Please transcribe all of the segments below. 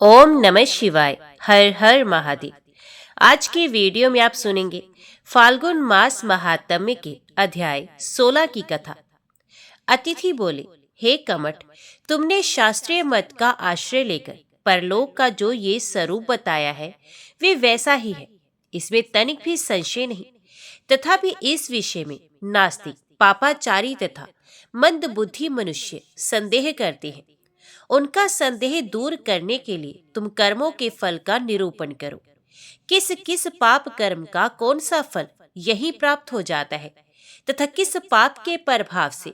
ओम नमः शिवाय। हर हर महादेव। आज के वीडियो में आप सुनेंगे फाल्गुन मास महात्म्य के अध्याय 16 की कथा। अतिथि बोले, हे कमठ, तुमने शास्त्रीय मत का आश्रय लेकर परलोक का जो ये स्वरूप बताया है वे वैसा ही है, इसमें तनिक भी संशय नहीं। तथापि इस विषय में नास्तिक, पापाचारी तथा मंद बुद्धि मनुष्य संदेह करते हैं। उनका संदेह दूर करने के लिए तुम कर्मों के फल का निरूपण करो। किस किस पाप कर्म का कौन सा फल यही प्राप्त हो जाता है तथा किस पाप के प्रभाव से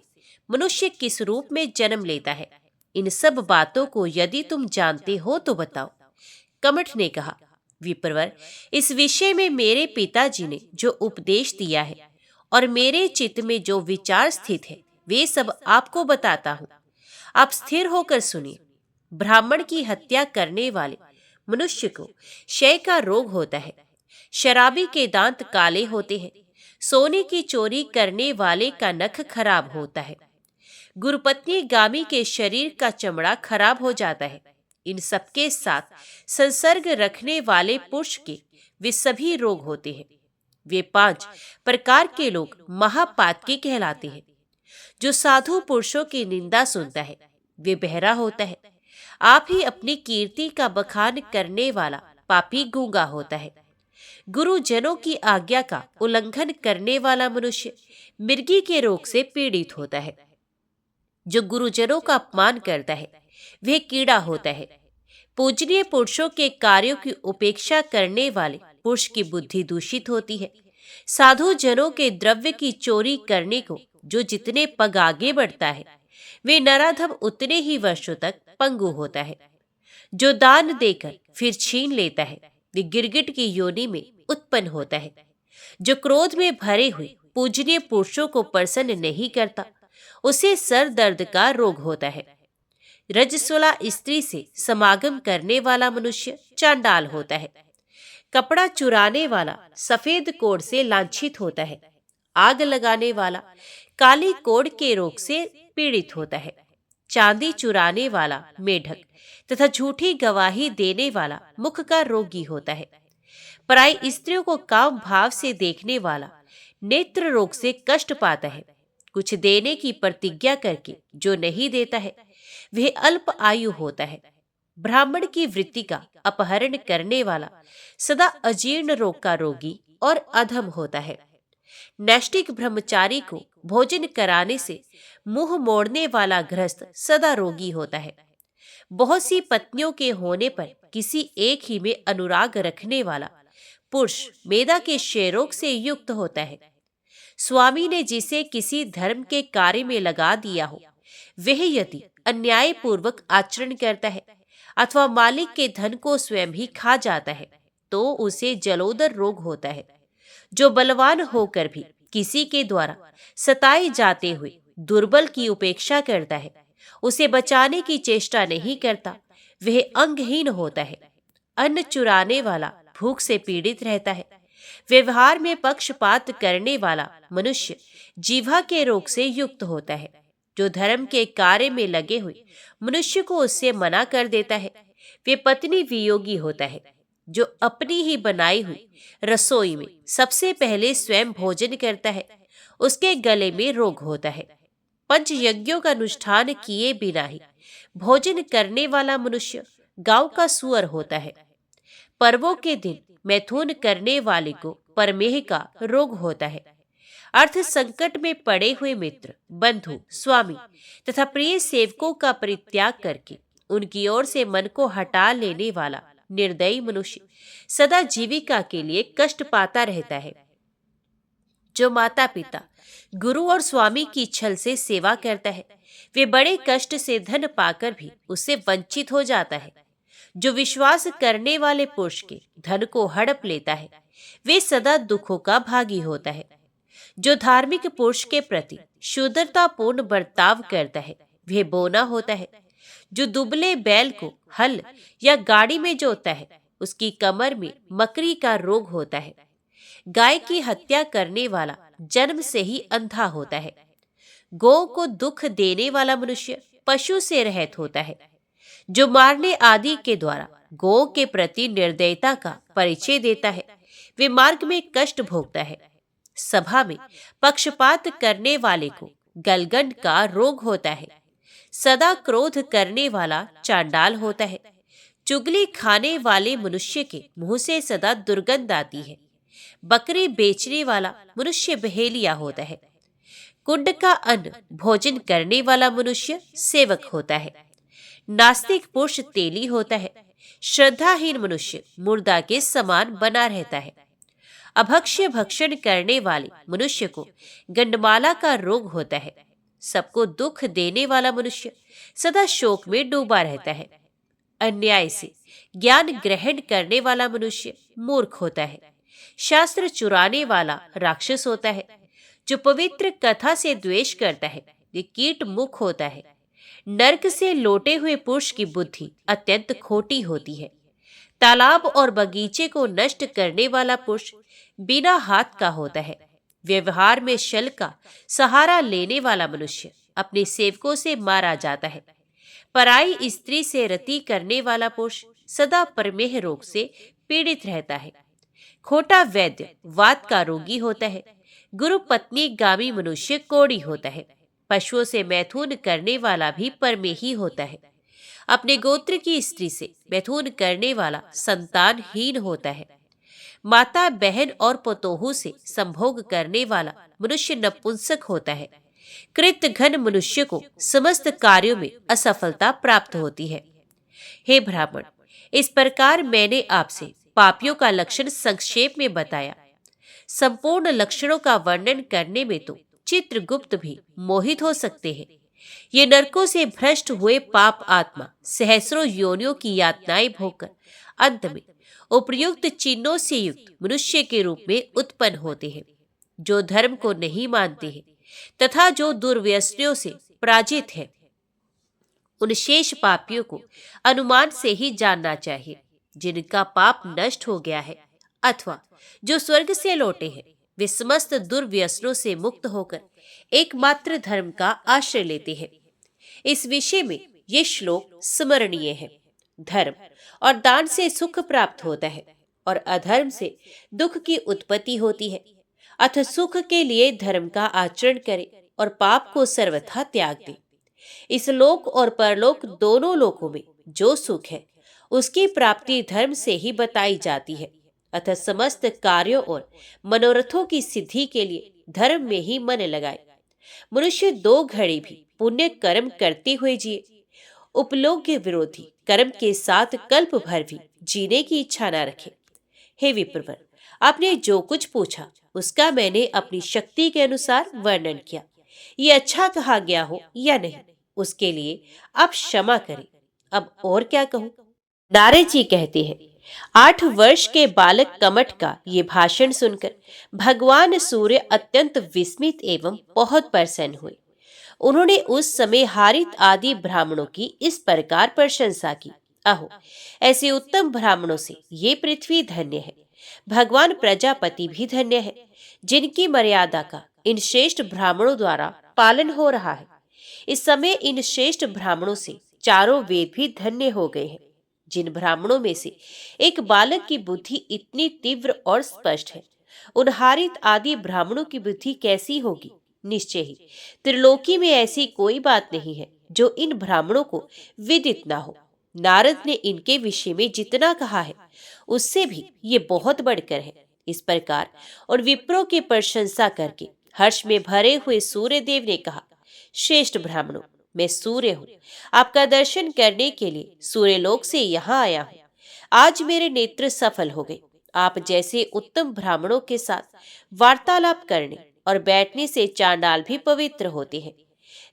मनुष्य किस रूप में जन्म लेता है, इन सब बातों को यदि तुम जानते हो तो बताओ। कमठ ने कहा, विप्रवर, इस विषय में मेरे पिताजी ने जो उपदेश दिया है और मेरे चित्त में जो विचार स्थित है वे सब आपको बताता हूँ। आप स्थिर होकर सुनिए। ब्राह्मण की हत्या करने वाले मनुष्य को क्षय का रोग होता है। शराबी के दांत काले होते हैं। सोने की चोरी करने वाले का नख खराब होता है। गुरुपत्नी गामी के शरीर का चमड़ा खराब हो जाता है। इन सबके साथ संसर्ग रखने वाले पुरुष के वे सभी रोग होते हैं। वे 5 प्रकार के लोग महापातकी कहलाते हैं। जो साधु पुरुषों की निंदा सुनता है वे बहरा होता है। आप ही अपनी कीर्ति का बखान करने वाला पापी गूंगा होता है। गुरुजनों की आज्ञा का उल्लंघन करने वाला मनुष्य मिर्गी के रोग से पीड़ित होता है। जो गुरुजनों का अपमान करता है वह कीड़ा होता है। पूजनीय पुरुषों के कार्यों की उपेक्षा करने वाले पुरुष की बुद्धि दूषित होती है। साधु जनों के द्रव्य की चोरी करने को जो जितने पग आगे बढ़ता है वे नराधम उतने ही वर्षों तक पंगु होता है। जो दान देकर फिर छीन लेता है वे गिरगिट की योनि में उत्पन्न होता है। जो क्रोध में भरे हुए पूजनीय पुरुषों को प्रसन्न नहीं करता उसे सर दर्द का रोग होता है। रजस्वला स्त्री से समागम करने वाला मनुष्य चांडाल होता है। कपड़ा चुराने वाला सफेद कोढ़ से लांछित होता है। आग लगाने वाला काली कोढ़ के रोग से पीड़ित होता है। चांदी चुराने वाला मेढक तथा झूठी गवाही देने वाला मुख का रोगी होता है। पराई स्त्रियों को काम भाव से देखने वाला नेत्र रोग से कष्ट पाता है। कुछ देने की प्रतिज्ञा करके जो नहीं देता है वह अल्प आयु होता है। ब्राह्मण की वृत्ति का अपहरण करने वाला सदा अजीर्ण रोग का रोगी और अधम होता है। नैष्टिक ब्रह्मचारी को भोजन कराने से मुंह मोड़ने वाला गृहस्थ सदा रोगी होता है। बहुत सी पत्नियों के होने पर किसी एक ही में अनुराग रखने वाला पुरुष मेदा के क्षयरोग से युक्त होता है। स्वामी ने जिसे किसी धर्म के कार्य में लगा दिया हो वह यदि अन्यायपूर्वक आचरण करता है अथवा मालिक के धन को स्वयं ही खा जाता है तो उसे जलोदर रोग होता है। जो बलवान होकर भी किसी के द्वारा सताए जाते हुए दुर्बल की उपेक्षा करता है, उसे बचाने की चेष्टा नहीं करता, वह अंगहीन होता है। अन्न चुराने वाला भूख से पीड़ित रहता है। व्यवहार में पक्षपात करने वाला मनुष्य जीवा के रोग से युक्त होता है। जो धर्म के कार्य में लगे हुए मनुष्य को उससे मना कर देता है वे पत्नी वियोगी होता है। जो अपनी ही बनाई हुई रसोई में सबसे पहले स्वयं भोजन करता है उसके गले में रोग होता है। पंच यज्ञों का अनुष्ठान किए बिना ही भोजन करने वाला मनुष्य गांव का सुअर होता है। पर्वों के दिन मैथुन करने वाले को परमेह का रोग होता है। अर्थ संकट में पड़े हुए मित्र, बंधु, स्वामी तथा प्रिय सेवकों का परित्याग करके उनकी ओर से मन को हटा लेने वाला निर्दयी मनुष्य सदा जीविका के लिए कष्ट पाता रहता है। जो माता पिता, गुरु और स्वामी की छल से सेवा करता है वे बड़े कष्ट से धन पाकर भी उससे वंचित हो जाता है। जो विश्वास करने वाले पुरुष के धन को हड़प लेता है वे सदा दुखों का भागी होता है। जो धार्मिक पुरुष के प्रति शुद्धतापूर्ण बर्ताव करता है वह बोना होता है। जो दुबले बैल को हल या गाड़ी में जोतता है उसकी कमर में मकड़ी का रोग होता है। गाय की हत्या करने वाला जन्म से ही अंधा होता है। गौ को दुख देने वाला मनुष्य पशु से रहित होता है। जो मारने आदि के द्वारा गौ के प्रति निर्दयता का परिचय देता है, वे मार्ग में कष्ट भोगता है। सभा में पक्षपात करने वाले को गलगंड का रोग होता है। सदा क्रोध करने वाला चांडाल होता है। चुगली खाने वाले मनुष्य के मुंह से सदा दुर्गंध आती है। बकरी बेचने वाला मनुष्य बहेलिया होता है। कुंड का अन्न भोजन करने वाला मनुष्य सेवक होता है। नास्तिक पुरुष तेली होता है। श्रद्धाहीन मनुष्य मुर्दा के समान बना रहता है। अभक्ष्य भक्षण करने वाले मनुष्य को गंडमाला का रोग होता है। सबको दुख देने वाला मनुष्य सदा शोक में डूबा रहता है। अन्याय से ज्ञान ग्रहण करने वाला मनुष्य मूर्ख होता है। शास्त्र चुराने वाला राक्षस होता है। जो पवित्र कथा से द्वेष करता है ये कीट मुख होता है। नरक से लौटे हुए पुरुष की बुद्धि अत्यंत खोटी होती है। तालाब और बगीचे को नष्ट करने वाला पुरुष बिना हाथ का होता है। व्यवहार में शल का सहारा लेने वाला मनुष्य अपने सेवकों से मारा जाता है। पराई स्त्री से रति करने वाला पुरुष सदा प्रमेह रोग से पीड़ित रहता है। खोटा वैद्य वात का रोगी होता है। गुरु पत्नी गामी मनुष्य कोढ़ी होता है। पशुओं से मैथुन करने वाला भी प्रमेही होता है। अपने गोत्र की स्त्री से मैथुन करने वाला संतानहीन होता है। माता बहन और पतोहू से संभोग करने वाला मनुष्य नपुंसक होता है। कृत घन मनुष्य को समस्त कार्यों में असफलता प्राप्त होती है। हे ब्राह्मण, इस प्रकार मैंने आपसे पापियों का लक्षण संक्षेप में बताया। संपूर्ण लक्षणों का वर्णन करने में तो चित्रगुप्त भी मोहित हो सकते हैं। ये नरकों से भ्रष्ट हुए पाप आत्मा सहस्रों योनियों की यातनाएं भोगकर अंत में उपयुक्त चिन्हों से युक्त मनुष्य के रूप में उत्पन्न होते हैं। जो धर्म को नहीं मानते हैं तथा जो दुर्व्यसनियों से पराजित है, उन शेष पापियों को अनुमान से ही जानना चाहिए। जिनका पाप नष्ट हो गया है अथवा जो स्वर्ग से लौटे हैं, वे समस्त दुर्व्यसनों से मुक्त होकर एकमात्र धर्म का आश्रय लेते हैं। इस विषय में ये श्लोक स्मरणीय है। धर्म और दान से सुख प्राप्त होता है और अधर्म से दुख की उत्पत्ति होती है। अथ सुख के लिए धर्म का आचरण करे और पाप को सर्वथा त्याग दे। इस लोक और परलोक दोनों लोकों में जो सुख है उसकी प्राप्ति धर्म से ही बताई जाती है। अतः समस्त कार्यों और मनोरथों की सिद्धि के लिए धर्म में ही मन लगाए। मनुष्य 2 घड़ी भी पुण्य कर्म करते हुए जिए। उपलोक्य विरोधी कर्म के साथ कल्प भर भी जीने की इच्छा न रखे। हे विप्रवर, आपने जो कुछ पूछा उसका मैंने अपनी शक्ति के अनुसार वर्णन किया। ये अच्छा कहा गया हो या नहीं, उसके लिए आप क्षमा करें। अब और क्या कहूं? नारद जी कहते हैं, 8 वर्ष के बालक कमठ का ये भाषण सुनकर भगवान सूर्य अत्यंत विस्मित एवं बहुत प्रसन्न हुए। उन्होंने उस समय हारित आदि ब्राह्मणों की इस प्रकार प्रशंसा की। अहो, ऐसे उत्तम ब्राह्मणों से ये पृथ्वी धन्य है। भगवान प्रजापति भी धन्य है, जिनकी मर्यादा का इन श्रेष्ठ ब्राह्मणों द्वारा पालन हो रहा है। इस समय इन श्रेष्ठ ब्राह्मणों से चारों वेद भी धन्य हो गए हैं। जिन ब्राह्मणों में से एक बालक की बुद्धि इतनी तीव्र और स्पष्ट है, उन हारित आदि ब्राह्मणों की बुद्धि कैसी होगी? निश्चय ही त्रिलोकी में ऐसी कोई बात नहीं है जो इन ब्राह्मणों को विदित ना हो। नारद ने इनके विषय में जितना कहा है उससे भी ये बहुत बढ़कर है। इस प्रकार और विप्रों की प्रशंसा करके हर्ष में भरे हुए सूर्य देव ने कहा, श्रेष्ठ ब्राह्मणों, मैं सूर्य हूँ। आपका दर्शन करने के लिए सूर्यलोक से यहाँ आया हूँ। आज मेरे नेत्र सफल हो गए। आप जैसे उत्तम ब्राह्मणों के साथ वार्तालाप करने और बैठने से चांडाल भी पवित्र होते हैं।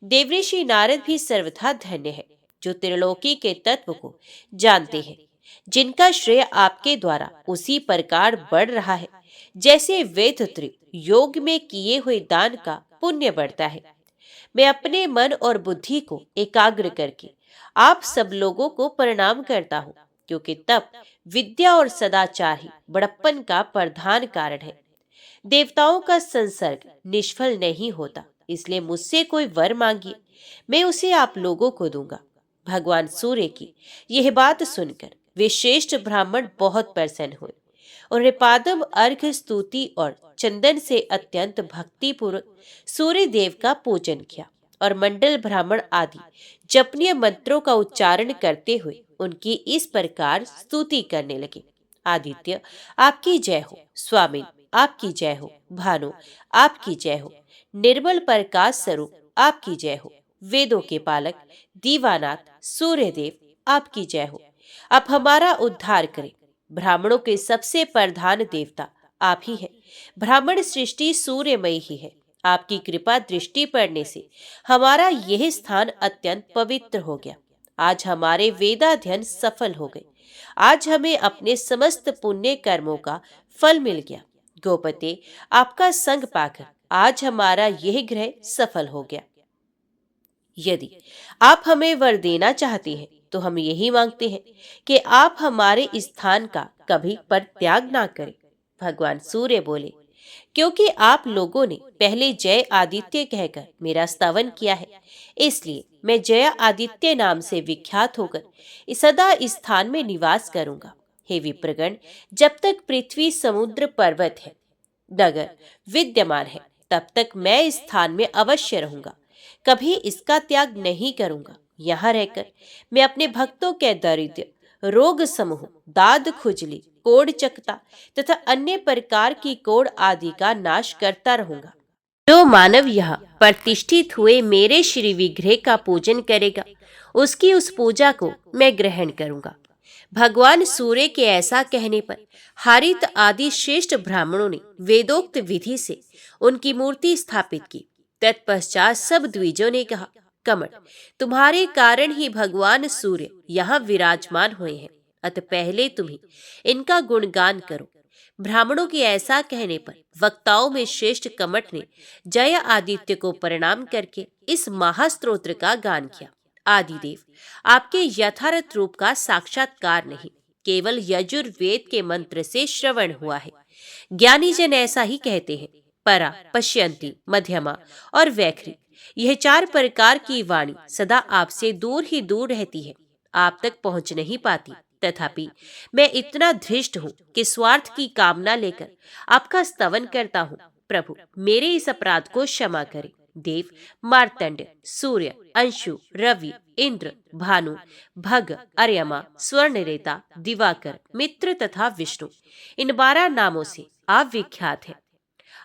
देवऋषि नारद भी सर्वथा धन्य है, जो त्रिलोकी के तत्व को जानते हैं, जिनका श्रेय आपके द्वारा उसी प्रकार बढ़ रहा है जैसे वेदत्रिक योग में किए हुए दान का पुण्य बढ़ता है। मैं अपने मन और बुद्धि को एकाग्र करके आप सब लोगों को प्रणाम करता हूँ, क्योंकि तप, विद्या और सदाचार ही बड़प्पन का प्रधान कारण है। देवताओं का संसर्ग निष्फल नहीं होता, इसलिए मुझसे कोई वर मांगिए, मैं उसे आप लोगों को दूंगा। भगवान सूर्य की यह बात सुनकर वे श्रेष्ठ ब्राह्मण बहुत प्रसन्न हुए। उन्होंने पादम, अर्घ्य, स्तुति और चंदन से अत्यंत भक्तिपूर्वक सूर्य देव का पूजन किया और मंडल ब्राह्मण आदि जपनीय मंत्रों का उच्चारण करते हुए उनकी इस प्रकार स्तुति करने लगे। आदित्य आपकी जय हो, स्वामी आपकी जय हो, भानु आपकी जय हो, निर्मल प्रकाश स्वरूप आपकी जय हो, वेदों के पालक दीवानाथ सूर्यदेव आपकी जय हो। आप हमारा उद्धार करें। ब्राह्मणों के सबसे प्रधान देवता आप ही हैं। ब्राह्मण सृष्टि सूर्यमयी ही है। आपकी कृपा दृष्टि पड़ने से हमारा यह स्थान अत्यंत पवित्र हो गया। आज हमारे वेदाध्ययन सफल हो गए। आज हमें अपने समस्त पुण्य कर्मों का फल मिल गया। गोपते, आपका संग पाकर आज हमारा यह ग्रह सफल हो गया। यदि आप हमें वर देना चाहते हैं तो हम यही मांगते हैं कि आप हमारे स्थान का कभी परित्याग ना करें। भगवान सूर्य बोले, क्योंकि आप लोगों ने पहले जय आदित्य कहकर मेरा स्तवन किया है, इसलिए मैं जय आदित्य नाम से विख्यात होकर सदा इस स्थान में निवास करूंगा। हे विप्रगण, जब तक पृथ्वी, समुद्र, पर्वत है, नगर विद्यमान है, तब तक मैं इस स्थान में अवश्य रहूंगा। कभी इसका त्याग नहीं करूंगा। यहाँ रहकर मैं अपने भक्तों के दरिद्र, रोग समूह, दाद, खुजली, कोढ़, चकता तथा अन्य प्रकार की कोढ़ आदि का नाश करता रहूंगा। जो मानव यहाँ प्रतिष्ठित हुए मेरे श्री विग्रह का पूजन करेगा, उसकी उस पूजा को मैं ग्रहण करूंगा। भगवान सूर्य के ऐसा कहने पर हारित आदि श्रेष्ठ ब्राह्मणों ने वेदोक्त विधि से उनकी मूर्ति स्थापित की। तत्पश्चात सब द्विजों ने कहा, कमट, तुम्हारे कारण ही भगवान सूर्य यहाँ विराजमान हुए हैं, अतः पहले तुम ही इनका गुणगान करो। ब्राह्मणों के ऐसा कहने पर वक्ताओं में श्रेष्ठ कमट ने जय आदित्य को प्रणाम करके इस महास्तोत्र का गान किया। आदिदेव, आपके यथार्थ रूप का साक्षात्कार नहीं, केवल यजुर्वेद के मंत्र से श्रवण हुआ है। ज्ञानी जन ऐसा ही कहते हैं। परा, पश्यंती, मध्यमा और वैखरी, यह 4 प्रकार की वाणी सदा आपसे दूर ही दूर रहती है, आप तक पहुंच नहीं पाती। तथापि मैं इतना धृष्ट हूँ कि स्वार्थ की कामना लेकर आपका स्तवन करता हूँ। प्रभु, मेरे इस अपराध को क्षमा करें। देव, मार्तंड, सूर्य, अंशु, रवि, इंद्र, भानु, भग, अर्यमा, स्वर्णरेता, दिवाकर, मित्र तथा विष्णु, इन 12 नामों से आप विख्यात हैं।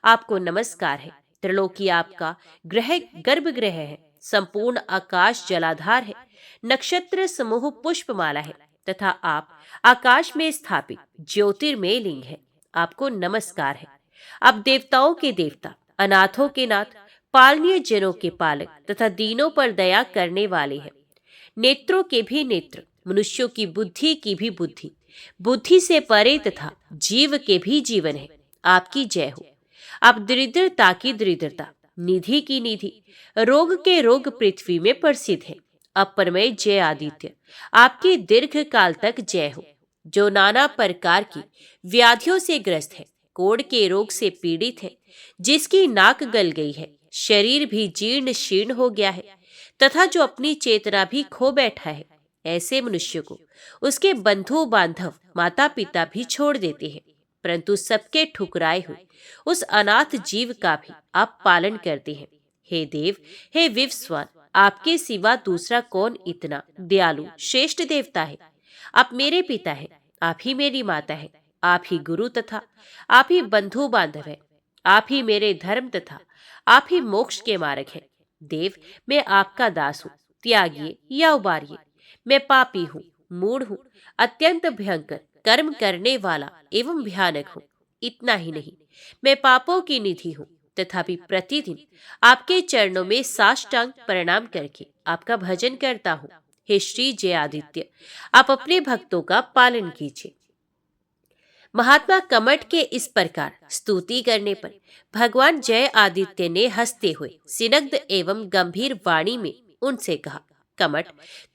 आपको नमस्कार है। त्रिलोकी आपका ग्रह गर्भगृह है। संपूर्ण आकाश जलाधार है। नक्षत्र समूह पुष्पमाला है तथा आप आकाश में स्थापित ज्योतिर्मय लिंग है। आपको नमस्कार है। आप देवताओं के देवता, अनाथों के नाथ, पालनीय जनों के पालक तथा दीनों पर दया करने वाले हैं। नेत्रों के भी नेत्र, मनुष्यों की भी बुद्धि, बुद्धि से परे तथा जीव के भी जीवन है। आपकी जय हो। आप दरिद्रता की दरिद्रता, निधि की निधि, रोग के रोग पृथ्वी में प्रसिद्ध है। अपरमय जय आदित्य, आपकी दीर्घ काल तक जय हो। जो नाना प्रकार की व्याधियों से ग्रस्त है, कोढ़ के रोग से पीड़ित है, जिसकी नाक गल गई है, शरीर भी जीर्ण शीर्ण हो गया है तथा जो अपनी चेतना भी खो बैठा है, ऐसे मनुष्य को उसके बंधु बांधव, माता पिता भी छोड़ देते हैं, परंतु सबके ठुकराए हुए उस अनाथ जीव का भी आप पालन करते हैं। हे देव, हे विवस्वान, आपके सिवा दूसरा कौन इतना दयालु श्रेष्ठ देवता है। आप मेरे पिता हैं, आप ही मेरी माता है, आप ही गुरु तथा आप ही बंधु बांधव है, आप ही मेरे धर्म तथा आप ही मोक्ष के मार्ग हैं। देव, मैं आपका दास हूँ, त्यागिए या उबारिए। मैं पापी हूँ, मूढ़ हूँ, अत्यंत भयंकर कर्म करने वाला एवं भयानक हूँ। इतना ही नहीं, मैं पापों की निधि हूँ, तथापि प्रतिदिन आपके चरणों में साष्टांग प्रणाम करके आपका भजन करता हूँ। हे श्री जय आदित्य, आप अपने भक्तों का पालन कीजिए। महात्मा कमट के इस प्रकार स्तुति करने पर भगवान जय आदित्य ने हंसते हुए सिनग्ध एवं गंभीर वाणी में उनसे कहा, कमट,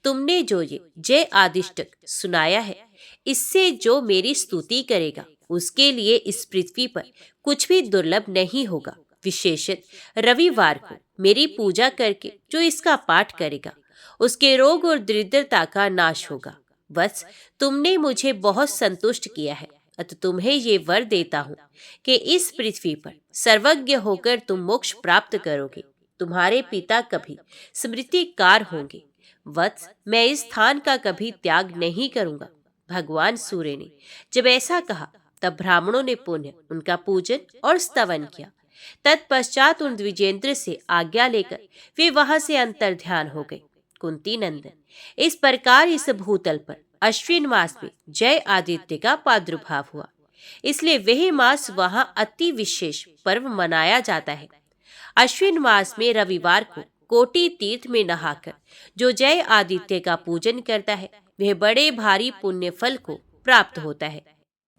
तुमने जो ये जय आदिष्टक सुनाया है, इससे जो मेरी स्तुति करेगा उसके लिए इस पृथ्वी पर कुछ भी दुर्लभ नहीं होगा। विशेषत रविवार को मेरी पूजा करके जो इसका पाठ करेगा उसके रोग और दरिद्रता का नाश होगा। वत्स, तुमने मुझे बहुत संतुष्ट किया है, अतः तुम्हें ये वर देता हूँ कि इस पृथ्वी पर सर्वज्ञ होकर तुम मोक्ष प्राप्त करोगे। तुम्हारे पिता कभी स्मृतिकार होंगे। वत्स, मैं इस स्थान का कभी त्याग नहीं करूंगा। भगवान सूर्य ने जब ऐसा कहा तब ब्राह्मणों ने पुनः उनका पूजन और स्तवन किया। तत्पश्चात उन द्विजेंद्र से आज्ञा लेकर वे वहां से अंतर्ध्यान हो गए। कुंती नंदन, इस प्रकार इस भूतल पर अश्विन मास में जय आदित्य का प्रादुर्भाव हुआ, इसलिए वही मास वहां अति विशेष पर्व मनाया जाता है। अश्विन मास में रविवार को कोटि तीर्थ में नहाकर जो जय आदित्य का पूजन करता है वह बड़े भारी पुण्य फल को प्राप्त होता है।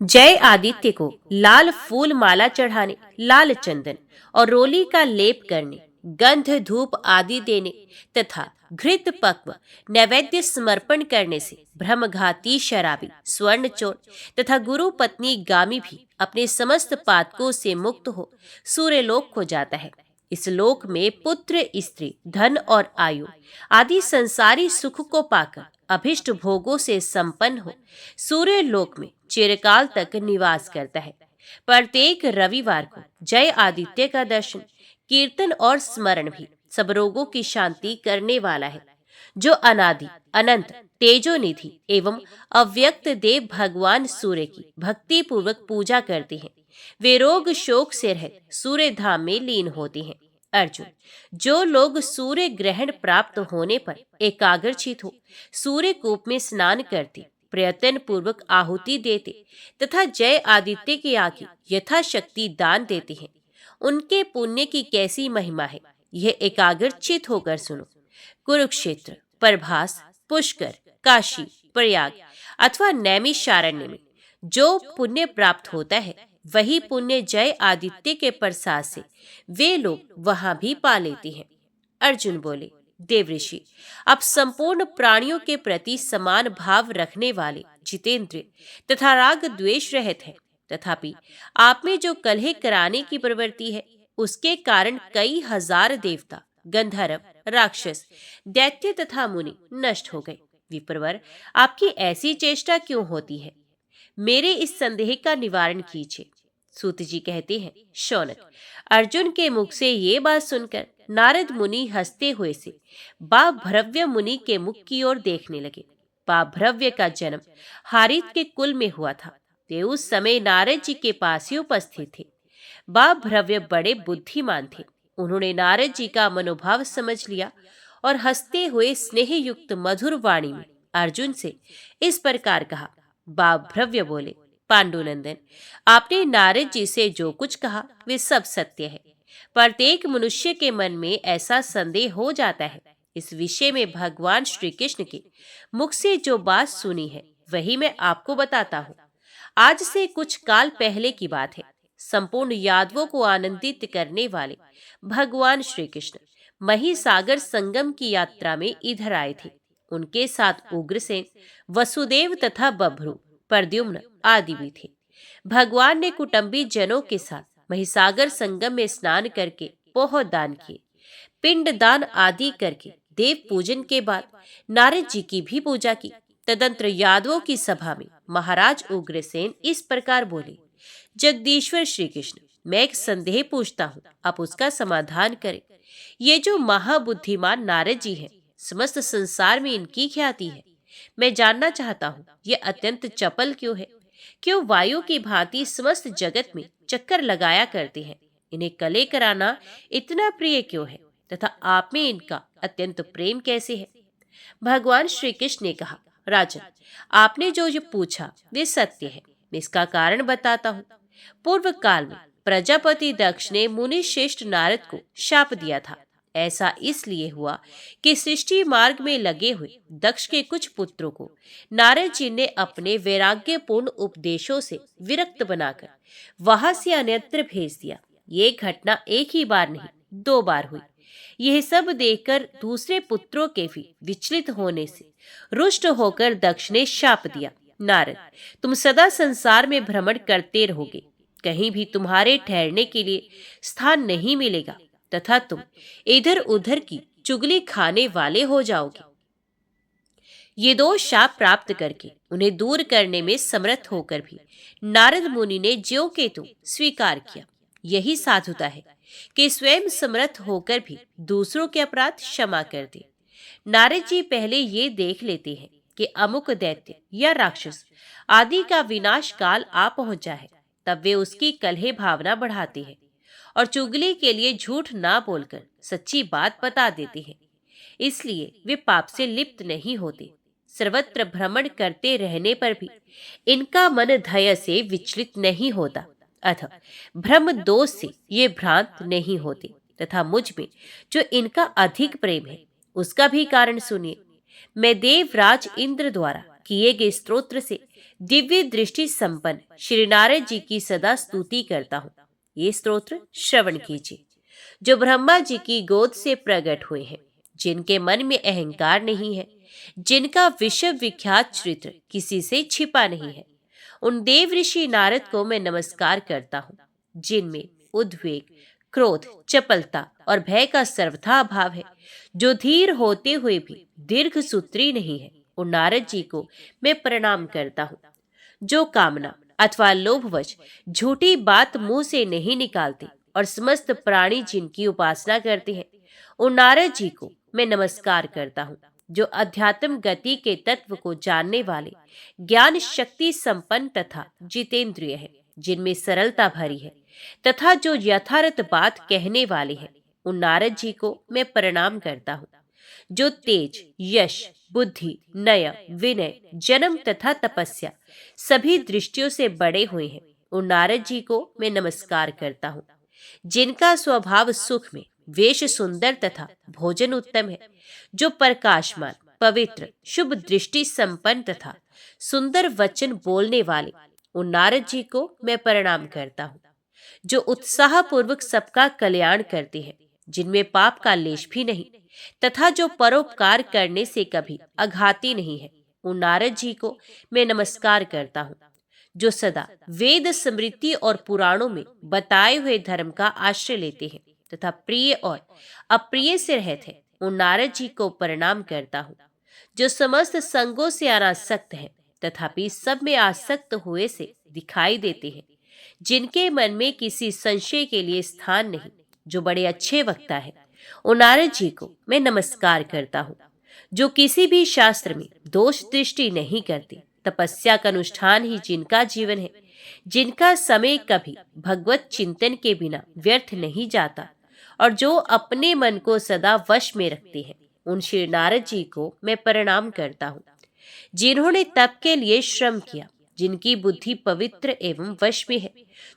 जय आदित्य को लाल फूल माला चढ़ाने, लाल चंदन और रोली का लेप करने, गंध धूप आदि देने तथा घृत पक्व नैवेद्य समर्पण करने से ब्रह्मघाती शराबी, स्वर्ण चोर तथा गुरु पत्नी गामी भी अपने समस्त पातकों से मुक्त हो सूर्यलोक को जाता है। इस लोक में पुत्र, स्त्री, धन और आयु आदि संसारी सुख को पाकर अभिष्ट भोगों से संपन्न हो सूर्य लोक में चिरकाल तक निवास करता है। प्रत्येक रविवार को जय आदित्य का दर्शन, कीर्तन और स्मरण भी सब रोगों की शांति करने वाला है। जो अनादि अनंत तेजोनिधि एवं अव्यक्त देव भगवान सूर्य की भक्ति पूर्वक पूजा करते हैं वे रोग शोक से रहित सूर्य धाम में लीन होते हैं। अर्जुन, जो लोग सूर्य ग्रहण प्राप्त होने पर एकाग्रचित हो सूर्य कूप में स्नान करते, प्रयत्न पूर्वक आहुति देते तथा जय आदित्य के आगे यथाशक्ति दान देते हैं, उनके पुण्य की कैसी महिमा है यह एकाग्रचित होकर सुनो। कुरुक्षेत्र, प्रभास, पुष्कर, काशी, प्रयाग अथवा नैमिषारण्य में जो पुण्य प्राप्त होता है वही पुण्य जय आदित्य के प्रसाद से वे लोग वहां भी पा लेते हैं। अर्जुन बोले, देवऋषि, आप संपूर्ण प्राणियों के प्रति समान भाव रखने वाले जितेंद्र तथा राग द्वेष रहित हैं, तथापि आप में जो कलह कराने की प्रवृत्ति है उसके कारण कई हजार देवता, गंधर्व, राक्षस, दैत्य तथा मुनि नष्ट हो गए। विप्रवर, आपकी ऐसी चेष्टा क्यों होती है? मेरे इस संदेह का निवारण कीजिए। सूत जी कहते हैं, शौनक, अर्जुन के मुख से ये बात सुनकर नारद मुनि हंसते हुए से बाभ्रव्य मुनि के मुख की ओर देखने लगे। बाभ्रव्य का जन्म हारित के कुल में हुआ था। वे उस समय नारद जी के पास ही उपस्थित थे। बाभ्रव्य बड़े बुद्धिमान थे। उन्होंने नारद जी का मनोभाव समझ लिया और हंसते हुए स्नेह युक्त मधुर वाणी में अर्जुन से इस प्रकार कहा। बाभ्रव्य बोले, पांडुनंदन, आपने नारद जी से जो कुछ कहा वे सब सत्य है। प्रत्येक मनुष्य के मन में ऐसा संदेह हो जाता है। इस विषय में भगवान श्री कृष्ण के मुख से जो बात सुनी है वही मैं आपको बताता हूँ। आज से कुछ काल पहले की बात है। संपूर्ण यादवों को आनंदित करने वाले भगवान श्री कृष्ण महिसागर संगम की यात्रा में इधर आए थे। उनके साथ उग्रसेन, वसुदेव तथा बभ्रु, प्रद्युम्न आदि भी थे। भगवान ने कुटुंबी जनों के साथ महिसागर संगम में स्नान करके पोह दान किए। पिंड दान आदि करके देव पूजन के बाद नारद जी की भी पूजा की। तदंतर यादवों की सभा में महाराज उग्रसेन इस प्रकार बोले, जगदीश्वर श्री कृष्ण, मैं एक संदेह पूछता हूँ, आप उसका समाधान करें। ये जो महाबुद्धिमान नारद जी हैं, समस्त संसार में इनकी ख्याति है। मैं जानना चाहता हूँ ये अत्यंत चपल क्यों है? क्यों वायु की भांति समस्त जगत में चक्कर लगाया करते हैं? इन्हें कले कराना इतना प्रिय क्यों है तथा आप में इनका अत्यंत प्रेम कैसे है? भगवान श्री कृष्ण ने कहा, राजन, आपने जो ये पूछा वे सत्य है। मैं इसका कारण बताता हूँ। पूर्व काल में प्रजापति दक्ष ने मुनि श्रेष्ठ नारद को शाप दिया था। ऐसा इसलिए हुआ कि सृष्टि मार्ग में लगे हुए दक्ष के कुछ पुत्रों को नारद जी ने अपने वैराग्यपूर्ण उपदेशों से विरक्त बनाकर वहां से अन्यत्र भेज दिया। ये घटना एक ही बार नहीं 2 बार हुई। यह सब देखकर दूसरे पुत्रों के भी विचलित होने से रुष्ट होकर दक्ष ने शाप दिया, नारद, तुम सदा संसार में भ्रमण करते रहोगे, कहीं भी तुम्हारे ठहरने के लिए स्थान नहीं मिलेगा तथा तुम इधर उधर की चुगली खाने वाले हो जाओगे। ये दो शाप प्राप्त करके उन्हें दूर करने में समर्थ होकर भी नारद मुनि ने ज्यों के त्यों स्वीकार किया। यही साधुता है कि स्वयं समर्थ होकर भी दूसरों के अपराध क्षमा कर दे। नारद जी पहले ये देख लेते हैं कि अमुक दैत्य या राक्षस आदि का विनाश काल आ पहुंचा है, तब वे उसकी कलह भावना बढ़ाते हैं और चुगली के लिए झूठ ना बोलकर सच्ची बात बता देते हैं। इसलिए वे पाप से लिप्त नहीं होते। सर्वत्र भ्रमण करते रहने पर भी इनका मन धैर्य से विचलित नहीं होता, अतः भ्रम दोष से ये भ्रांत नहीं होते। तथा मुझ में जो इनका अधिक प्रेम है उसका भी कारण सुनिए। मैं देवराज इंद्र द्वारा किए गए स्तोत्र से दिव्य दृष्टि संपन्न श्री नारद जी की सदा स्तुति करता हूँ। ये स्तोत्र श्रवण कीजिए, जो ब्रह्मा जी की गोद से प्रकट हुए हैं, जिनके मन में अहंकार नहीं है, जिनका विश्व विख्यात चरित्र किसी से छिपा नहीं है, उन देव ऋषि नारद को मैं नमस्कार करता हूँ, जिनमें उद्वेग, क्रोध, चपलता और भय का सर्वथा अभाव है, जो धीर होते हुए भी दीर्घ सूत्री नहीं है। उन नारद जी को मैं प्रणाम करता हूँ, जो कामना अथवा लोभवश झूठी बात मुंह से नहीं निकालते और समस्त प्राणी जिनकी उपासना करते हैं। उन नारद जी को मैं नमस्कार करता हूँ, जो अध्यात्म गति के तत्व को जानने वाले, ज्ञान शक्ति संपन्न तथा जितेंद्रिय है, जिनमें सरलता भरी है तथा जो यथार्थ बात कहने वाले हैं। उन नारद जी को मैं प्रणाम करता हूँ, जो तेज, यश, बुद्धि, नय, विनय, जन्म तथा तपस्या सभी दृष्टियों से बड़े हुए हैं। उन नारद जी को मैं नमस्कार करता हूँ, जिनका स्वभाव सुख में, वेश सुंदर तथा भोजन उत्तम है, जो प्रकाशमान, पवित्र, शुभ दृष्टि संपन्न तथा सुंदर वचन बोलने वाले। उन नारद जी को मैं प्रणाम करता हूँ, जो उत्साह पूर्वक सबका कल्याण करते हैं, जिनमें पाप का लेश भी नहीं तथा जो परोपकार करने से कभी अघाती नहीं है। उन नारद जी को मैं नमस्कार करता हूँ, जो सदा वेद, स्मृति और पुराणों में बताए हुए धर्म का आश्रय लेते हैं तथा प्रिय और अप्रिय से रहते हैं। उन नारद जी को प्रणाम करता हूँ, जो समस्त संगों से अनासक्त है तथापि सब में आसक्त हुए से दिखाई देते हैं, जिनके मन में किसी संशय के लिए स्थान नहीं, जो बड़े अच्छे वक्ता है। उन नारद जी को मैं नमस्कार करता हूँ, जो किसी भी शास्त्र में दोष दृष्टि नहीं करते, तपस्या का अनुष्ठान ही जिनका जीवन है, जिनका समय कभी भगवत चिंतन के बिना व्यर्थ नहीं जाता और जो अपने मन को सदा वश में रखते हैं। उन श्री नारद जी को मैं प्रणाम करता हूँ, जिन्होंने तप के लिए श्रम किया, जिनकी बुद्धि पवित्र एवं वश में है,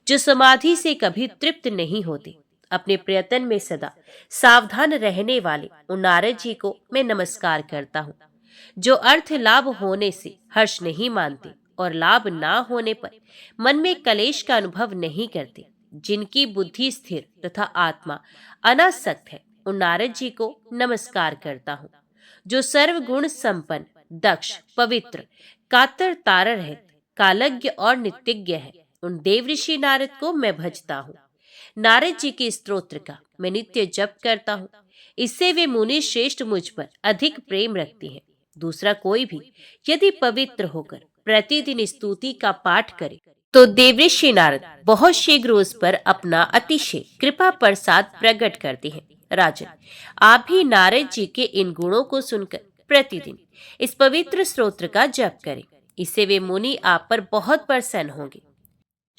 जो समाधि से कभी तृप्त नहीं होते, अपने प्रयत्न में सदा सावधान रहने वाले। उन नारद जी को मैं नमस्कार करता हूँ, जो अर्थ लाभ होने से हर्ष नहीं मानते और लाभ ना होने पर मन में कलेश का अनुभव नहीं करते, जिनकी बुद्धि स्थिर तथा आत्मा अनासक्त है। उन नारद जी को नमस्कार करता हूँ, जो सर्वगुण संपन्न, दक्ष, पवित्र, कातर तारा रहित, कालज्ञ और नित्यज्ञ है। उन देवऋषि नारद को मैं भजता हूँ। नारद जी के स्तोत्र का मैं नित्य जप करता हूँ, इससे वे मुनि श्रेष्ठ मुझ पर अधिक प्रेम रखते हैं। दूसरा कोई भी यदि पवित्र होकर प्रतिदिन स्तुति का पाठ करे तो देवऋषि नारद बहुत शीघ्र उस पर अपना अतिशय कृपा प्रसाद प्रकट करते हैं। राजन, आप भी नारद जी के इन गुणों को सुनकर प्रतिदिन इस पवित्र स्तोत्र का जप करें, इससे वे मुनि आप पर बहुत प्रसन्न होंगे।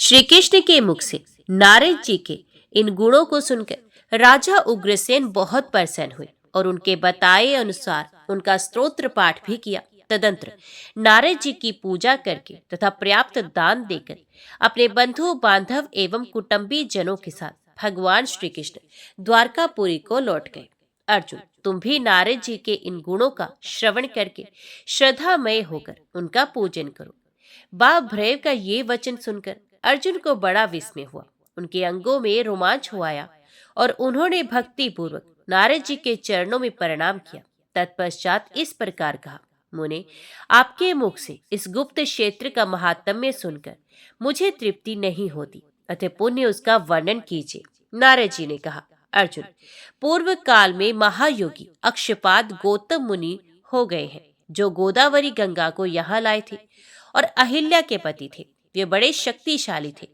श्री कृष्ण के मुख से नारद जी के इन गुणों को सुनकर राजा उग्रसेन बहुत प्रसन्न हुए और उनके बताए अनुसार उनका स्तोत्र पाठ भी किया। तदंतर नारद जी की पूजा करके तथा पर्याप्त दान देकर अपने बंधु बांधव एवं कुटुंबी जनों के साथ भगवान श्री कृष्ण द्वारकापुरी को लौट गए। अर्जुन, तुम भी नारद जी के इन गुणों का श्रवण करके श्रद्धामय होकर उनका पूजन करो। बाप भैरव का ये वचन सुनकर अर्जुन को बड़ा विस्मय हुआ, उनके अंगों में रोमांच हो आया और उन्होंने भक्ति पूर्वक नारद जी के चरणों में प्रणाम किया। तत्पश्चात इस प्रकार कहा, मुने, आपके मुख से इस गुप्त क्षेत्र का महात्म्य सुनकर मुझे तृप्ति नहीं होती, अतः पुण्य उसका वर्णन कीजिए। नारद जी ने कहा, अर्जुन, पूर्व काल में महायोगी अक्षपाद गौतम मुनि हो गए हैं। जो गोदावरी गंगा को यहाँ लाए थे और अहिल्या के पति थे। वे बड़े शक्तिशाली थे।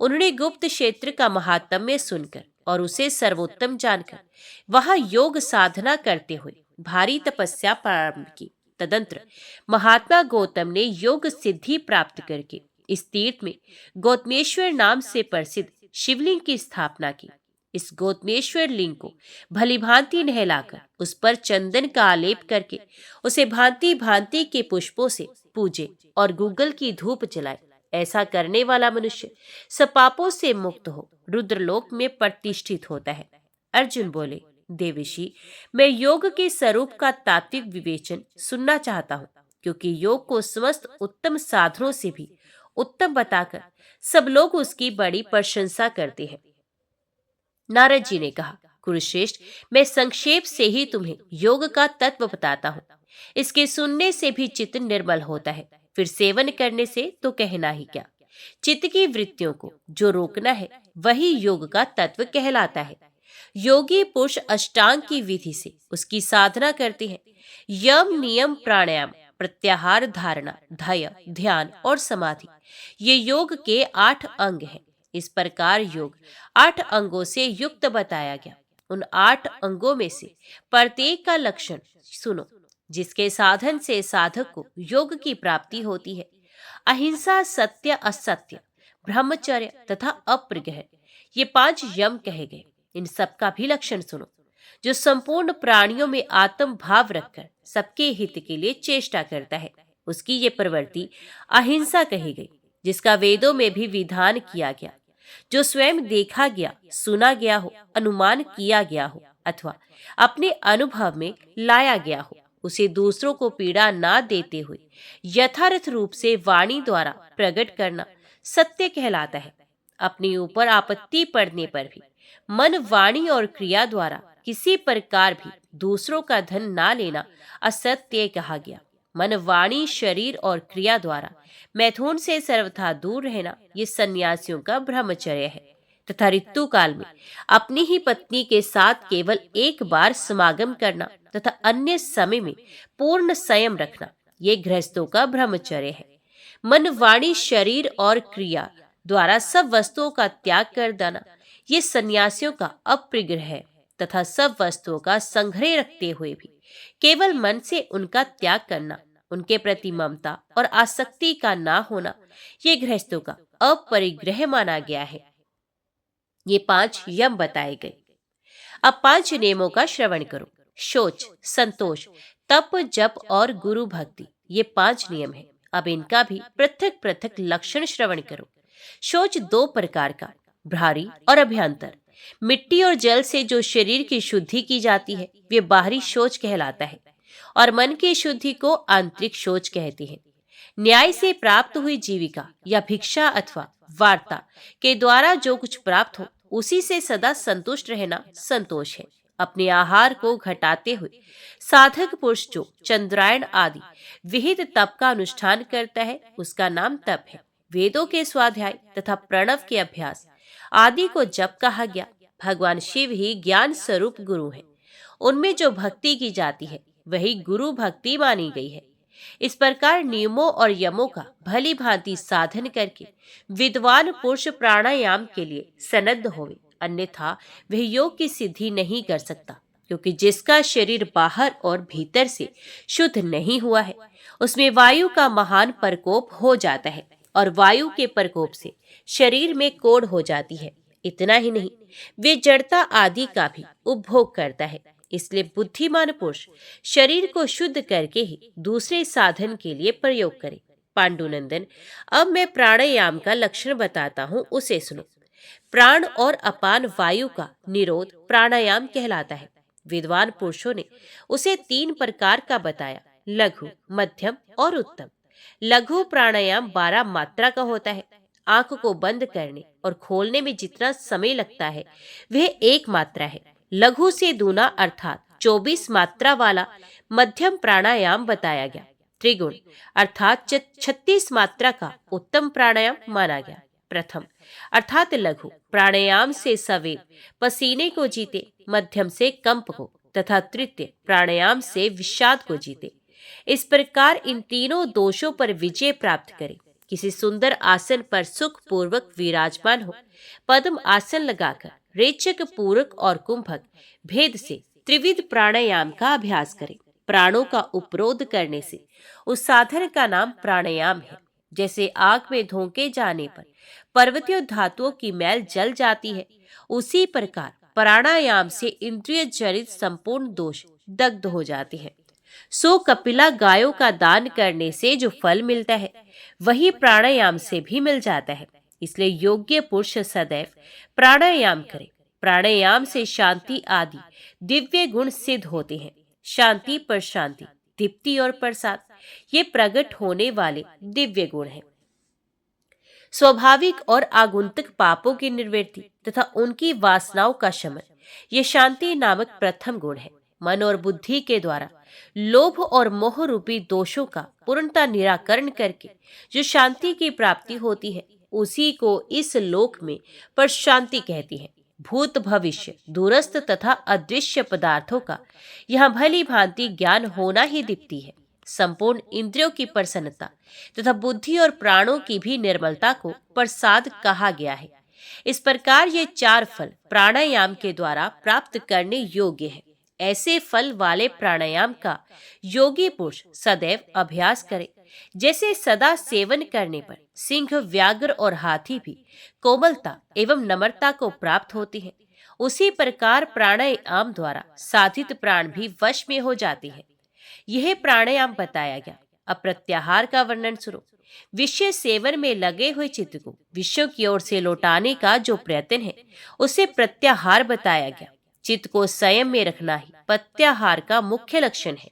उन्होंने गुप्त क्षेत्र का महात्म्य सुनकर और उसे सर्वोत्तम जानकर वहां योग साधना करते हुए भारी तपस्या प्रारंभ की। तदंतर महात्मा गौतम ने योग सिद्धि प्राप्त करके इस तीर्थ में गौतमेश्वर नाम से प्रसिद्ध शिवलिंग की स्थापना की। इस गौतमेश्वर लिंग को भलीभांति नहलाकर उस पर चंदन का आलेप करके उसे भांति भांति के पुष्पों से पूजे और गूगल की धूप जलाए। ऐसा करने वाला मनुष्य सब पापों से मुक्त हो रुद्रलोक में प्रतिष्ठित होता है। अर्जुन बोले, देवेशी, मैं योग के स्वरूप का तात्विक विवेचन सुनना चाहता हूँ, क्योंकि योग को समस्त उत्तम साधनों से भी उत्तम बताकर सब लोग उसकी बड़ी प्रशंसा करते हैं। नारद जी ने कहा, कुरुश्रेष्ठ, मैं संक्षेप से ही तुम्हें योग का तत्व बताता हूँ। इसके सुनने से भी चित्त निर्मल होता है, फिर सेवन करने से तो कहना ही क्या। चित्त की वृत्तियों को जो रोकना है वही योग का तत्व कहलाता है। योगी पुरुष अष्टांग की विधि से उसकी साधना करते हैं। यम, नियम, प्राणायाम, प्रत्याहार, धारणा, ध्यय, ध्यान और समाधि, ये योग के 8 अंग हैं। इस प्रकार योग 8 अंगों से युक्त बताया गया। उन 8 अंगों में से प्रत्येक का लक्षण सुनो, जिसके साधन से साधक को योग की प्राप्ति होती है। अहिंसा, सत्य, असत्य, ब्रह्मचर्य तथा अप्रग्रह, ये 5 यम कहे गए। इन सब का भी लक्षण सुनो। जो संपूर्ण प्राणियों में आत्म भाव रखकर सबके हित के लिए चेष्टा करता है, उसकी ये प्रवृत्ति अहिंसा कही गई, जिसका वेदों में भी विधान किया गया। जो स्वयं देखा गया, सुना गया हो, अनुमान किया गया हो अथवा अपने अनुभव में लाया गया हो, उसे दूसरों को पीड़ा ना देते हुए यथार्थ रूप से वाणी द्वारा प्रकट करना सत्य कहलाता है। अपने ऊपर आपत्ति पड़ने पर भी मन, वाणी और क्रिया द्वारा किसी प्रकार भी दूसरों का धन ना लेना असत्य कहा गया। मन, वाणी, शरीर और क्रिया द्वारा मैथुन से सर्वथा दूर रहना, ये सन्यासियों का ब्रह्मचर्य है। तथा ऋतु काल में अपनी ही पत्नी के साथ केवल एक बार समागम करना तथा अन्य समय में पूर्ण संयम रखना, ये गृहस्थों का ब्रह्मचर्य है। मन, वाणी, शरीर और क्रिया द्वारा सब वस्तुओं का त्याग कर देना, ये सन्यासियों का अप्रिग्रह है। तथा सब वस्तुओं का संग्रह रखते हुए भी केवल मन से उनका त्याग करना, उनके प्रति ममता और आसक्ति का ना होना, ये गृहस्थों का अपरिग्रह माना गया है। ये 5 यम बताए गए। अब 5 नियमों का श्रवण करो। शौच, संतोष, तप, जप और गुरु भक्ति, ये 5 नियम हैं। अब इनका भी पृथक पृथक लक्षण श्रवण करो। शौच 2 प्रकार का, बाहरी और अभ्यंतर। मिट्टी और जल से जो शरीर की शुद्धि की जाती है, वे बाहरी शौच कहलाता है, और मन की शुद्धि को आंतरिक शौच कहते हैं। न्याय से प्राप्त हुई जीविका या भिक्षा अथवा वार्ता के द्वारा जो कुछ प्राप्त हो, उसी से सदा संतुष्ट रहना संतोष है। अपने आहार को घटाते हुए साधक पुरुष जो चंद्रायण आदि विहित तप का अनुष्ठान करता है, उसका नाम तप है। वेदों के स्वाध्याय तथा प्रणव के अभ्यास आदि को जप कहा गया। भगवान शिव ही ज्ञान स्वरूप गुरु हैं। उनमें जो भक्ति की जाती है, वही गुरु भक्ति मानी गई है। इस प्रकार नियमों और यमों का भली भांति साधन करके विद्वान पुरुष प्राणायाम के लिए सन्नद्ध होवे, अन्यथा वह योग की सिद्धि नहीं कर सकता। क्योंकि जिसका शरीर बाहर और भीतर से शुद्ध नहीं हुआ है, उसमें वायु का महान प्रकोप हो जाता है, और वायु के प्रकोप से शरीर में कोढ़ हो जाती है। इतना ही नहीं, वे जड़ता आदि का भी उपभोग करता है। इसलिए बुद्धिमान पुरुष शरीर को शुद्ध करके ही दूसरे साधन के लिए प्रयोग करे। पांडुनंदन, अब मैं प्राणायाम का लक्षण बताता हूँ, उसे सुनो। प्राण और अपान वायु का निरोध प्राणायाम कहलाता है। विद्वान पुरुषों ने उसे 3 प्रकार का बताया, लघु, मध्यम और उत्तम। लघु प्राणायाम 12 मात्रा का होता है। आंख को बंद करने और खोलने में जितना समय लगता है, वह 1 मात्रा है। लघु से दूना अर्थात 24 मात्रा वाला मध्यम प्राणायाम बताया गया। त्रिगुण अर्थात 36 मात्रा का उत्तम प्राणायाम माना गया। प्रथम अर्थात लघु प्राणायाम से सवेग पसीने को जीते, मध्यम से कंप को तथा तृतीय प्राणायाम से विषाद को जीते। इस प्रकार इन तीनों दोषों पर विजय प्राप्त करें। किसी सुंदर आसन पर सुख पूर्वक विराजमान हो, पद्म आसन लगाकर रेचक, पूरक और कुंभक भेद से त्रिविध प्राणायाम का अभ्यास करें। प्राणों का उपरोध करने से उस साधन का नाम प्राणायाम है। जैसे आग में धोखे जाने पर पर्वतीय धातुओं की मैल जल जाती है, उसी प्रकार प्राणायाम से इंद्रिय जनित संपूर्ण दोष दग्ध हो जाते हैं। सो कपिला गायों का दान करने से जो फल मिलता है, वही प्राणायाम से भी मिल जाता है। इसलिए योग्य पुरुष सदैव प्राणायाम करे। प्राणायाम से शांति आदि दिव्य गुण सिद्ध होते हैं। शांति, प्रशांति, दीप्ति और प्रसाद ये प्रकट होने वाले दिव्य गुण हैं। स्वाभाविक और आगुंतक पापों की निवृत्ति तथा उनकी वासनाओं का शमन, ये शांति नामक प्रथम गुण है। मन और बुद्धि के द्वारा लोभ और मोह रूपी दोषों का पूर्णतः निराकरण करके जो शांति की प्राप्ति होती है, उसी को इस लोक में प्रशांति कहती है। भूत, भविष्य, दूरस्थ तथा अदृश्य पदार्थों का यहाँ भली भांति ज्ञान होना ही दीप्ति है। संपूर्ण इंद्रियों की प्रसन्नता तथा बुद्धि और प्राणों की भी निर्मलता को प्रसाद कहा गया है। इस प्रकार ये चार फल प्राणायाम के द्वारा प्राप्त करने योग्य है। ऐसे फल वाले प्राणायाम का योगी पुरुष सदैव अभ्यास करे। जैसे सदा सेवन करने पर सिंह, व्याघ्र और हाथी भी कोमलता एवं नम्रता को प्राप्त होती है, उसी प्रकार प्राणायाम द्वारा साधित प्राण भी वश में हो जाती है। यह प्राणायाम बताया गया। अब प्रत्याहार का वर्णन सुनो। विषय सेवन में लगे हुए चित्त को विषयों की ओर से लौटाने का जो प्रयत्न है, उसे प्रत्याहार बताया गया। चित्त को संयम में रखना ही प्रत्याहार का मुख्य लक्षण है।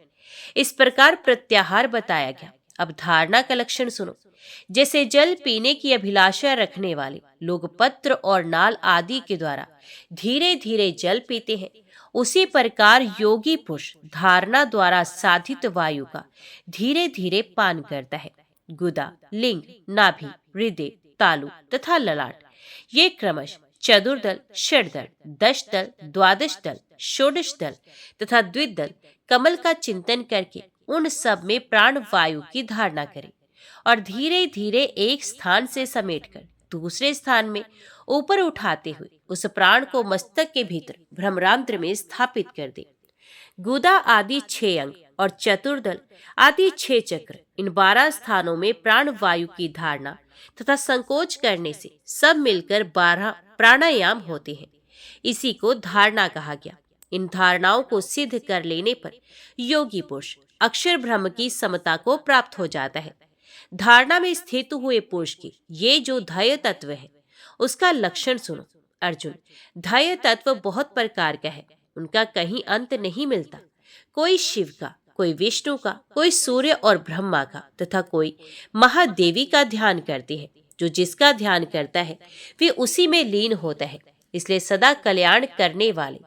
इस प्रकार प्रत्याहार बताया गया। अब धारणा का लक्षण सुनो। जैसे जल पीने की अभिलाषा रखने वाले लोग पत्र और नाल आदि के द्वारा धीरे धीरे जल पीते हैं, उसी प्रकार योगी पुरुष धारणा द्वारा साधित वायु का धीरे धीरे पान करता है। गुदा, लिंग, नाभि, हृदय, तालु तथा ललाट ये क्रमश चतुर्दल, षड्दल, दशदल, द्वादश दल, षोडश दल तथा द्विदल कमल का चिंतन करके उन सब में प्राण वायु की धारणा करें और धीरे धीरे एक स्थान से समेटकर दूसरे स्थान में ऊपर उठाते हुए उस प्राण को मस्तक के भीतर भ्रमरांत्र में स्थापित कर दे। गुदा आदि 6 अंग और चतुर्दल आदि 6 चक्र, इन 12 स्थानों में प्राण वायु की धारणा तथा संकोच करने से सब मिलकर 12 प्राणायाम होते हैं। इसी को धारणा कहा गया। इन धारणाओं को सिद्ध कर लेने पर योगी पुरुष अक्षर ब्रह्म की समता को प्राप्त हो जाता है। धारणा में स्थित हुए पुरुष की ये जो ध्येय तत्व है, उसका लक्षण सुनो। अर्जुन, ध्येय तत्व बहुत प्रकार का है, उनका कहीं अंत नहीं मिलता। कोई शिव का, कोई विष्णु का, कोई सूर्य और ब्रह्मा का तथा कोई महादेवी का ध्यान करते हैं। जो जिसका ध्यान करता है वे उसी में लीन होता है। इसलिए सदा कल्याण करने वाले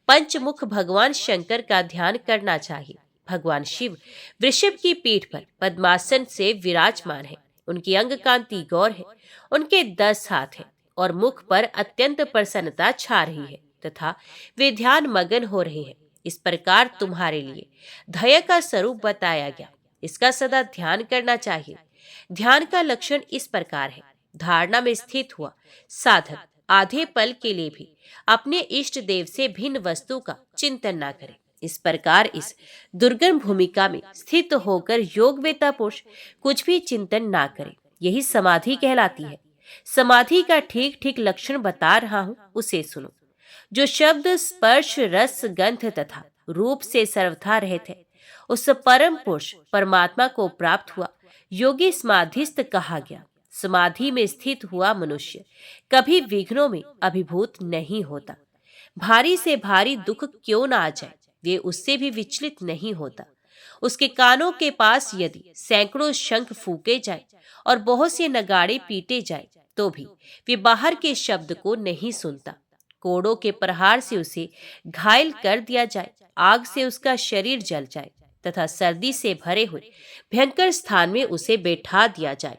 पंचमुख भगवान शंकर का ध्यान करना चाहिए। भगवान शिव वृषभ की पीठ पर पद्मासन से विराजमान है। उनकी अंग कांति गौर है, उनके 10 हाथ हैं और मुख पर अत्यंत प्रसन्नता छा रही है तथा वे ध्यान मगन हो रहे हैं। इस प्रकार तुम्हारे लिए ध्येय का स्वरूप बताया गया, इसका सदा ध्यान करना चाहिए। ध्यान का लक्षण इस प्रकार है। धारणा में स्थित हुआ साधक आधे पल के लिए भी अपने इष्ट देव से भिन्न वस्तु का चिंतन न करे। इस प्रकार इस दुर्गम भूमिका में स्थित होकर योगवेता पुरुष कुछ भी चिंतन ना करे, यही समाधि कहलाती है। समाधि का ठीक ठीक लक्षण बता रहा हूं, उसे सुनो। जो शब्द, स्पर्श, रस, गंध तथा रूप से सर्वथा रहित है, उस परम पुरुष परमात्मा को प्राप्त हुआ योगी समाधिस्थ कहा गया। समाधि में स्थित हुआ मनुष्य कभी विघ्नों में अभिभूत नहीं होता। भारी से भारी दुख क्यों ना आ जाए, वे उससे भी विचलित नहीं होता। उसके कानों के पास यदि सैकड़ों शंख फूके जाए और बहुत से नगाड़े पीटे जाए, तो भी वे बाहर के शब्द को नहीं सुनता। कोड़ों के प्रहार से उसे घायल कर दिया जाए, आग से उसका शरीर जल जाए तथा सर्दी से भरे हुए भयंकर स्थान में उसे बैठा दिया जाए,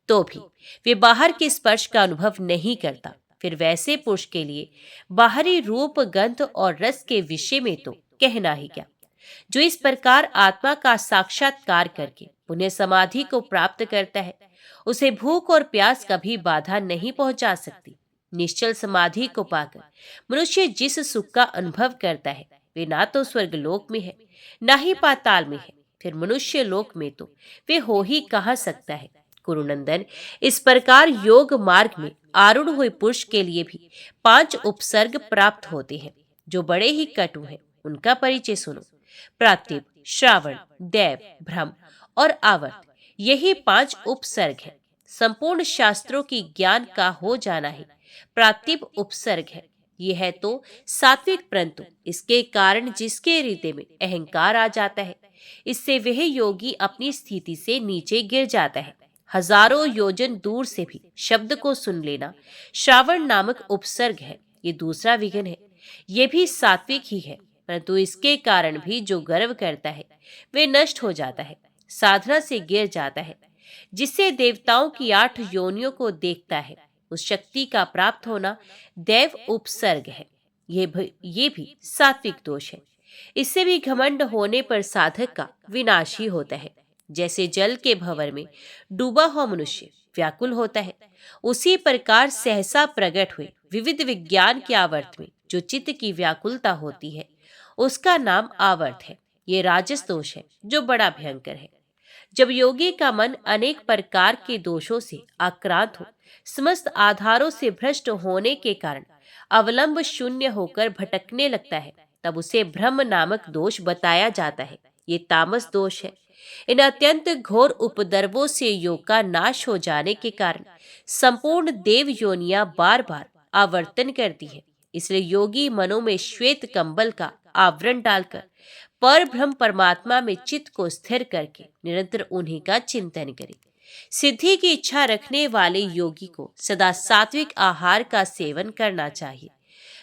तो भी वे बाहर के स्पर्श का अनुभव नहीं करता। फिर वैसे पुरुष के लिए बाहरी रूप, गंध और रस के विषय में तो कहना ही क्या। जो इस प्रकार आत्मा का साक्षात्कार करके पुण्य समाधि को प्राप्त करता है, उसे भूख और प्यास कभी बाधा नहीं पहुंचा सकती। निश्चल समाधि को पाकर मनुष्य जिस सुख का अनुभव करता है, वे ना तो स्वर्गलोक में है, ना ही पाताल में है, फिर मनुष्य लोक में तो वे हो ही कहाँ सकता है। कुरुनंदन, इस प्रकार योग मार्ग में आरूढ़ हुए पुरुष के लिए भी 5 उपसर्ग प्राप्त होते हैं, जो बड़े ही कटु हैं। उनका परिचय सुनो। प्रातिभ, श्रावण, दैव, भ्रम और आवर्त, यही 5 उपसर्ग हैं। संपूर्ण शास्त्रों की ज्ञान का हो जाना ही प्रातिभ उपसर्ग है। यह है तो सात्विक, परंतु इसके कारण जिसके हृदय में अहंकार आ जाता है, इससे वह योगी अपनी स्थिति से नीचे गिर जाता है। हजारों योजन दूर से भी शब्द को सुन लेना श्रावण नामक उपसर्ग है। ये दूसरा विघ्न है। ये भी सात्विक ही है, परंतु इसके कारण भी जो गर्व करता है वे नष्ट हो जाता है, साधना से गिर जाता है। जिससे देवताओं की 8 योनियों को देखता है, उस शक्ति का प्राप्त होना दैव उपसर्ग है। ये भी सात्विक दोष है। इससे भी घमंड होने पर साधक का विनाश ही होता है। जैसे जल के भंवर में डूबा हुआ मनुष्य व्याकुल होता है, उसी प्रकार सहसा प्रकट हुए विविध विज्ञान के आवर्त में जो चित्त की व्याकुलता होती है, उसका नाम आवर्त है। ये राजस दोष है, जो बड़ा भयंकर है। जब योगी का मन अनेक प्रकार के दोषों से आक्रांत हो, समस्त आधारों से भ्रष्ट होने के कारण अवलंब शून्य होकर भटकने लगता है, तब उसे ब्रह्म नामक दोष बताया जाता है। ये तामस दोष है। इन अत्यंत घोर उपद्रवों से योग का नाश हो जाने के कारण संपूर्ण देव योनियां बार बार आवर्तन करती है। इसलिए योगी मनों में श्वेत कंबल का आवरण डालकर पर ब्रह्म परमात्मा में चित्त को स्थिर करके निरंतर उन्हीं का चिंतन करे। सिद्धि की इच्छा रखने वाले योगी को सदा सात्विक आहार का सेवन करना चाहिए।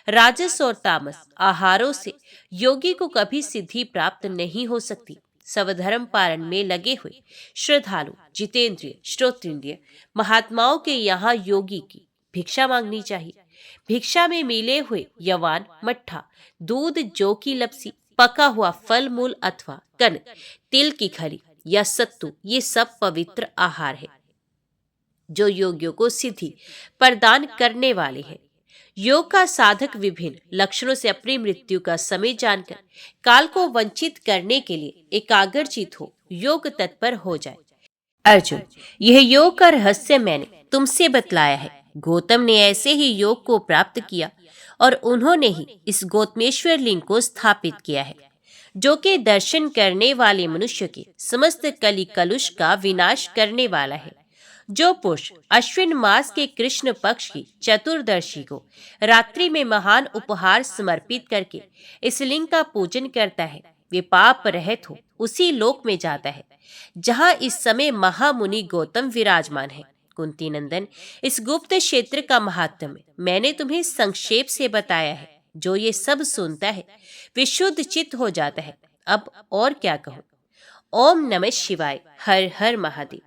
राजस और तामस आहारों से योगी को कभी सिद्धि प्राप्त नहीं हो सकती। स्वधर्म पालन में लगे हुए श्रद्धालु, जितेंद्रिय, श्रोत्रेंद्रिय महात्माओं के यहाँ योगी की भिक्षा मांगनी चाहिए। भिक्षा में मिले हुए यवान, मट्ठा, दूध, जौ की लपसी, पका हुआ फल मूल अथवा कनक, तिल की खली या सत्तू, ये सब पवित्र आहार है जो योगियों को सिद्धि प्रदान करने वाले हैं। योग का साधक विभिन्न लक्षणों से अपनी मृत्यु का समय जानकर काल को वंचित करने के लिए एकाग्रचित हो योग तत्पर हो जाए। अर्जुन, यह योग का रहस्य मैंने तुमसे बतलाया है। गौतम ने ऐसे ही योग को प्राप्त किया और उन्होंने ही इस गौतमेश्वर लिंग को स्थापित किया है, जो कि दर्शन करने वाले मनुष्य के समस्त कली कलुष का विनाश करने वाला है। जो पुरुष अश्विन मास के कृष्ण पक्ष की चतुर्दशी को रात्रि में महान उपहार समर्पित करके इस लिंग का पूजन करता है, वे पाप रहित हो उसी लोक में जाता है जहाँ इस समय महामुनि गौतम विराजमान है। कुंती नंदन, इस गुप्त क्षेत्र का महात्म्य मैंने तुम्हें संक्षेप से बताया है। जो ये सब सुनता है वे शुद्ध चित्त हो जाता है। अब और क्या कहूँ। ओम नमः शिवाय। हर हर महादेव।